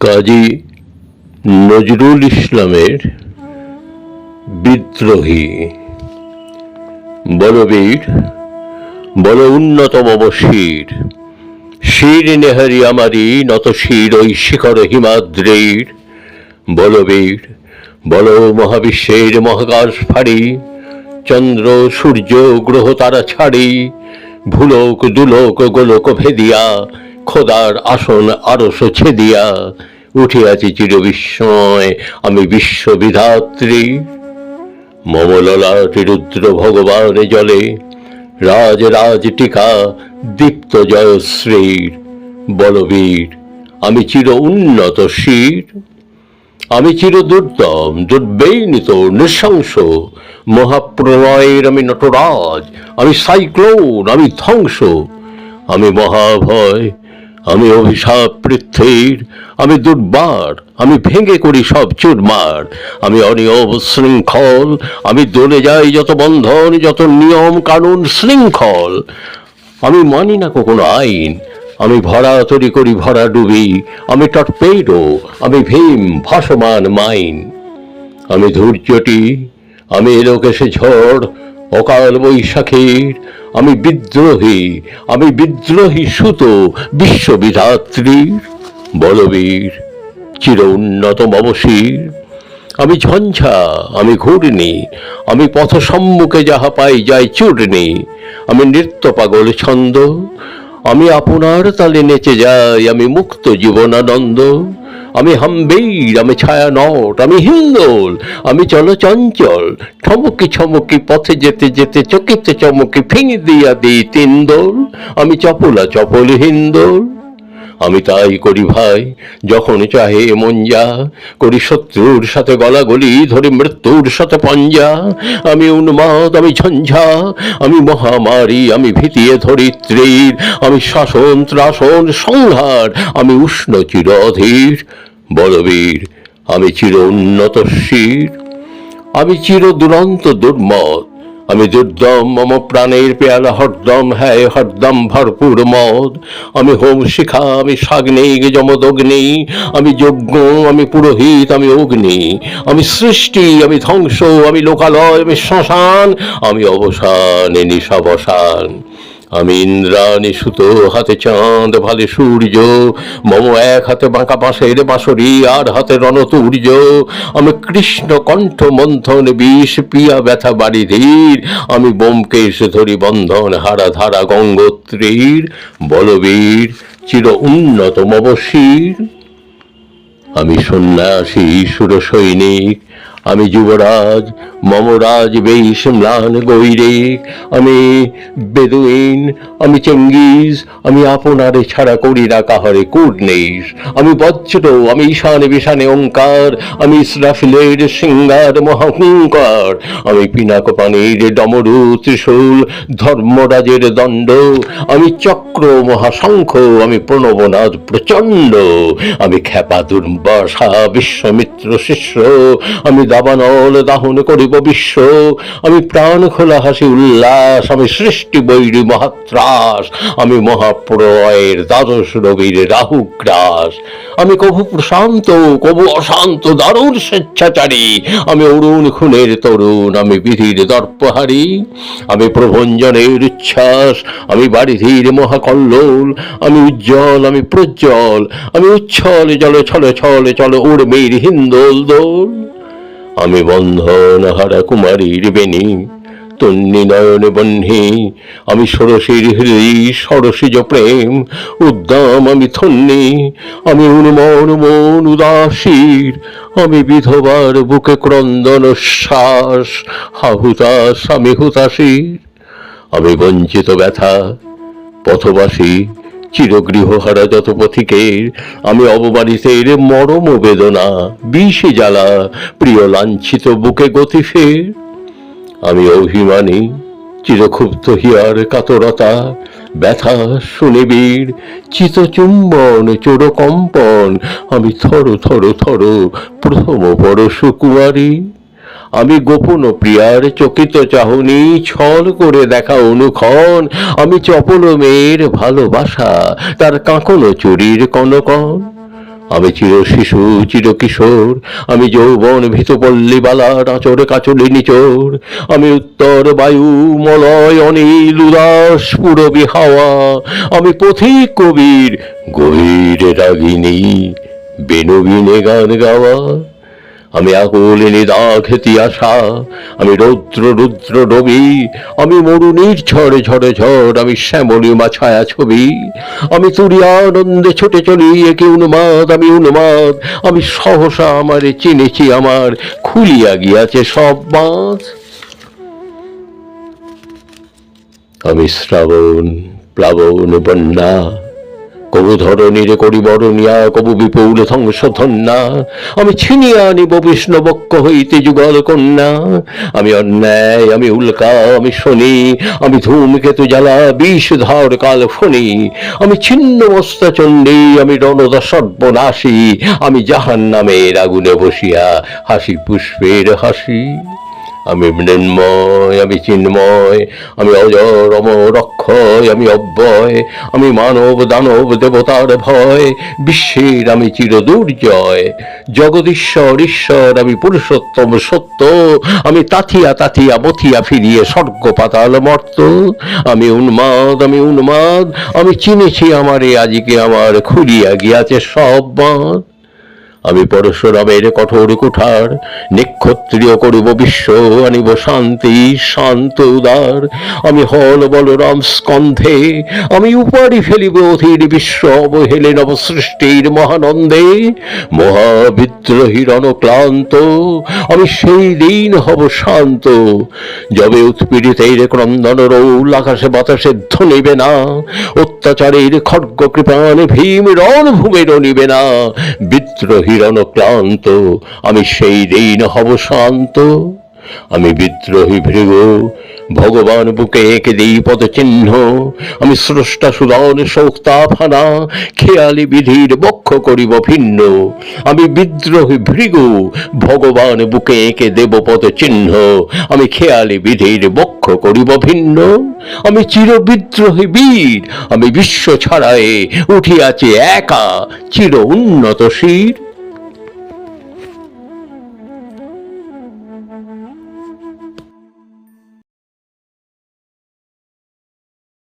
কাজী নজরুল ইসলামের বিদ্রোহী। বলবীর বল উন্নতম শির, শির নেহারি আমারি নত শির ওই শিখর হিমাদ্রির। বলবীর বল মহাবিশ্বের মহাকাশ ফাড়ি, চন্দ্র সূর্য গ্রহ তারা ছাড়ি, ভুলোক দুলোক গোলক ভেদিয়া, খোদার আসন আরশ ছেদিয়া, উঠিয়াছি চির বিস্ময় আমি বিশ্ববিধাত্রী। মমললাট রুদ্র ভগবান জলে, রাজ রাজ টিকা দীপ্ত জয়শ্রীর। বলবীর আমি চির উন্নত শির, আমি চির দুর্দম দুর্বেণিত নৃশংস, মহাপ্রলয়ের আমি নটরাজ, আমি সাইক্লোন, আমি ধ্বংস, আমি মহাভয়, আমি অভিশাপ পৃথ্বীর, আমি দুর্বার, আমি ভেঙে করি সব চুরমার, আমি অনিয়ম শৃঙ্খল, আমি দলে যাই যত বন্ধন, যত নিয়ম কানুন শৃঙ্খল, আমি মানি না কখনো আইন, আমি ভরা তরি করি ভরা ডুবি, আমি টর্পেডো, আমি ভীম ভাসমান মাইন, আমি ধৈর্যটি, আমি এলোকেশে ঝড় অকাল বৈশাখীর, আমি বিদ্রোহী, আমি বিদ্রোহী সুত বিশ্ববিধাত্রীর। বলবীর চির উন্নতম শির, আমি ঝঞ্ঝা, আমি ঘূর্ণি, আমি পথ সম্মুখে যাহা পাই যাই চূর্ণি, আমি নৃত্য পাগল ছন্দ, আমি আপনার তালে নেচে যাই, আমি মুক্ত জীবনানন্দ, আমি হাম্বীর, আমি ছায়া নট, আমি হিন্দোল, আমি চলচঞ্চল, ঠমকি ছমকি পথে যেতে যেতে চকিতে চমকি ভেঙে দিয়া দিই তিনদোল, আমি চপলা চপল হিন্দোল। আমি তাই করি ভাই যখন চাহে মন যা, করি শত্রুর সাথে গলাগলি, ধরে মৃত্যুর সাথে পঞ্জা, আমি উন্মাদ, আমি ঝঞ্ঝা, আমি মহামারী, আমি ভীতিয়ে ধরিত্রীর, আমি শাসন ত্রাসন সংহার, আমি উষ্ণ চির অধীর। বলবীর আমি চির উন্নত শির, আমি চির দুরন্ত দুর্মদ, আমি দুর্দম মম প্রাণের পেয়ালা হরদম, হ্যাঁ হরদম ভরপুর মদ, আমি হোম শিখা, আমি সাগ্নিক যমদগ্নি, আমি যজ্ঞ, আমি পুরোহিত, আমি অগ্নি, আমি সৃষ্টি, আমি ধ্বংস, আমি লোকালয়, আমি শ্মশান, আমি অবসান নিশাবসান, আমি ইন্দ্রাণী সুত হাতে চাঁদ ভালে সূর্য, মম এক হাতে বাঁকা বাঁশের বাঁশরি আর হাতে রণতুর্য, আমি কৃষ্ণ কণ্ঠ মন্থন বিষ পিয়া ব্যথা বাড়ি ধীর, আমি বোমকেশ ধরি বন্ধন হারা ধারা গঙ্গোত্রীর। বলবীর চির উন্নতম শির, আমি সন্ন্যাসী সুর সৈনিক, আমি যুবরাজ মমরাজ বেশ ম্লান গৈরিক, আমি বেদুইন, আমি চেঙ্গিজ, আমি আপনারে ছাড়া করি না কাহারে কুর্নিশ, আমি বজ্র, আমি ঈশানে বিশানে ওঙ্কার, আমি ইসরাফিলের সিঙ্গার মহাহুঙ্কার, আমি পিনাকপানির ডমরু ত্রিশূল ধর্মরাজের দণ্ড, আমি চক্র মহাশঙ্খ, আমি প্রণবনাদ প্রচণ্ড, আমি খ্যাপা দুর্বাসা বিশ্বমিত্র শিষ্য, আমি দাবানল দাহন করিব বিশ্ব, আমি প্রাণ খোলা হাসি উল্লাস, আমি সৃষ্টি বৈরী মহাত্রাস, আমি মহাপ্রলয়ের দ্বাদশ রবির রাহুগ্রাস, আমি কভু প্রশান্ত কভু অশান্ত দারুণ স্বেচ্ছাচারী, আমি অরুণ খুনের তরুণ, আমি বিধির দর্পহারী, আমি প্রভঞ্জনের উচ্ছ্বাস, আমি বারিধির মহাকল্লোল, আমি উজ্জ্বল, আমি প্রজ্জ্বল, আমি উচ্ছল জল ছলে ছলে চল উর্মির হিন্দোল দোল, আমি বন্ধন হারা কুমারীর বেণী তন্নি নয়ন বহ্নি, আমি ষোড়শীর হৃদয় ষড়শীজ প্রেম উদ্দাম, আমি থন্নি, আমি উন্মন মন উদাসীর, আমি বিধবার বুকে ক্রন্দন শ্বাস হাহুতাস, আমি হুতাশীর, আমি বঞ্চিত ব্যথা পথবাসী চিরগৃহহারা যত পথিকের, আমি অবমানিতের মরম বেদনা বিষে জ্বালা প্রিয় লাঞ্ছিত বুকে গতি ফের, আমি অভিমানী চিরক্ষুব্ধ হিয়ার কাতরতা ব্যথা সুনিবিড় চিতচুম্বন চোরকম্পন, আমি থর থর থর প্রথম পরশ কুমারী, আমি গোপন প্রিয়ার চকিত চাহনি ছল করে দেখা অনুক্ষণ, আমি চপল মেয়ের ভালোবাসা তার কাঁকনো চুরির কনকন, আমি চির শিশু চির কিশোর, আমি যৌবন ভীত পল্লী বালার আচরে কাচলে নিচোর, আমি উত্তর বায়ু মলয় অনিল উদাস পুরবী হাওয়া, আমি পথিক কবির গভীর রাগিনী বেনুবিনে গান গাওয়া, আমি আকুলিনী দাঘেতি আশা, আমি রৌদ্র রুদ্র রবি, আমি মরুনির ঝড়ে ঝড়ে ঝড়, আমি শ্যামলিমা ছায়া ছবি, আমি তুরিয়ানন্দে ছুটে চলি একে উন্মাদ, আমি উন্মাদ, আমি সহসা আমারে চিনেছি আমার খুলিয়া গিয়াছে সব বাঁধ। আমি শ্রাবণ প্লাবন বন্যা, কবু ধরণীরে করি বরণিয়া, কবু বিপুল ধ্বংসধন্যা, আমি ছিনিয়া আনিব বিষ্ণবক্ষ হইতে যুগল কন্যা, আমি অন্যায় আমি উল্কা আমি শনি, আমি ধূমকেতু জ্বালা বিষধর কাল ফণি, আমি ছিন্ন মস্তা চণ্ডী, আমি রণদা সর্বনাশী, আমি জাহান্নামের আগুনে বসিয়া হাসি পুষ্পের হাসি, আমি মৃন্ময় আমি চিন্ময়, আমি অজর অমর অক্ষয়, আমি অব্যয়, আমি মানব দানব দেবতার ভয়, বিশ্বের আমি চির দুর্জয়, জগদীশ্বর ঈশ্বর আমি পুরুষোত্তম সত্য, আমি তাথিয়া তাথিয়া বথিয়া ফিরিয়ে স্বর্গ পাতাল মর্ত, আমি উন্মাদ আমি উন্মাদ, আমি চিনেছি আমারে আজকে আমার খুলিয়া গিয়াছে সব বাঁধ। আমি পরশুরামের কঠোর কুঠার, নিক্ষত্রিয় করিব বিশ্ব আনিব শান্তি শান্ত উদার, আমি হল বলরাম স্কন্ধে, আমি উপাড়ি ফেলিব অধীর বিশ্ব অবহেলে নবসৃষ্টির মহানন্দে, মহাবিদ্রোহীর অনক্লান্ত, আমি সেই দিন হব শান্ত, যবে উৎপীড়িতের ক্রন্দন রৌল আকাশে বাতাসে ধ্বনিবে না, অত্যাচারের খড়গ কৃপানে ভীম রণভূমে রণিবে না, বিদ্রোহী হিরণক্লান্ত, আমি সেই দিন হব শান্ত। আমি বিদ্রোহী ভৃগ ভগবান বুকে এঁকে দিই পদচিহ্ন, আমি স্রষ্টা সুদন শোকতাফানা খেয়ালি বিধির বক্ষ করিব ভিন্ন, আমি বিদ্রোহী ভৃগ ভগবান বুকে এঁকে দেব পদচিহ্ন, আমি খেয়ালি বিধির বক্ষ করিব ভিন্ন, আমি চির বিদ্রোহী বীর, আমি বিশ্ব ছাড়ায়ে উঠিয়াছি একা চির উন্নত শির।